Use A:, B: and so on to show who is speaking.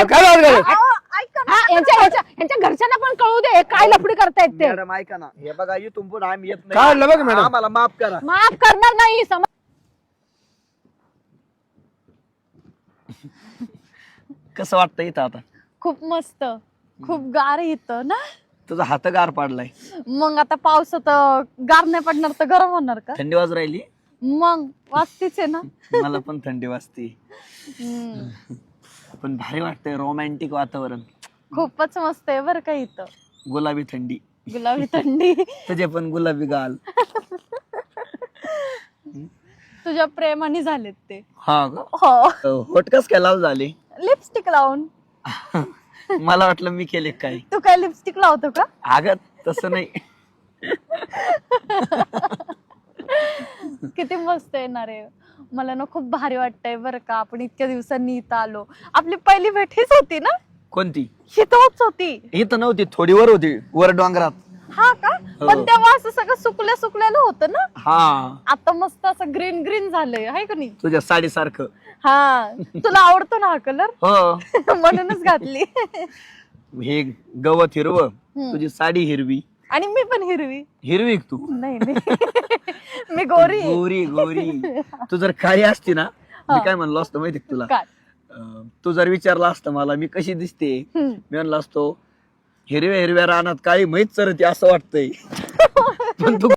A: काय लावत घालत?
B: ऐका ना. यांच्या घरच्यांना पण कळू दे काय लफडी करतायत ते.
C: मॅडम ऐका ना, हे बघा इथून पुढे आम्ही येत
A: काय म्हणलं बघ मॅडम?
C: आम्हाला माफ करा.
B: माफ करणार नाही.
C: कसं वाटतं इथं आता?
B: खूप मस्त, खूप गार येतं ना.
C: तुझा हात गार पाडलाय.
B: मग आता पावसात गार नाही पडणार तर गरम होणार का?
C: थंडी वाज राहिली.
B: मग वाजतीच आहे ना.
C: मला पण थंडी वाजते, पण भारी वाटतंय. रोमॅन्टिक वातावरण,
B: खूपच मस्त आहे बरं का इथं.
C: गुलाबी थंडी,
B: गुलाबी थंडी.
C: तुझे पण गुलाबी गाल.
B: तुझ्या प्रेमाने झालेत ते.
C: हा का?
B: हो,
C: होटकस काय लाल झाले?
B: लिपस्टिक लावून.
C: मला वाटलं मी केले काय.
B: तू काय लिपस्टिक लावतो का?
C: अगं तसं नाही.
B: किती मस्त येणार आहे. मला ना खूप भारी वाटतंय बरं का. आपण इतक्या दिवसांनी इथं आलो. आपली पहिली भेट हीच होती ना?
C: कोणती?
B: हिथंच होती.
C: इथं नव्हती, थोडी वर होती, वर डोंगरात.
B: हा का? पण तेव्हा असं सगळं सुकलेलं होतं ना.
C: हा,
B: आता मस्त असं ग्रीन ग्रीन झालंय आहे का नाही?
C: तुझ्या साडी सारखं.
B: हा, तुला आवडतो ना हा कलर?
C: हो,
B: म्हणूनच घातली.
C: हे गवत हिरवं, तुझी साडी हिरवी.
B: आणि मी पण हिरवी.
C: हिरवी तू?
B: नाही मी गोरी.
C: गोरी गोरी. तू जर काळी असती ना, मी काय म्हणलो असतो माहिती तुला?
B: काय?
C: तू जर विचारला असतं मला मी कशी दिसते, मी म्हणलो असतो हिरव्या हिरव्या रानात काळी म्हैस चरते असं वाटतंय. पण तू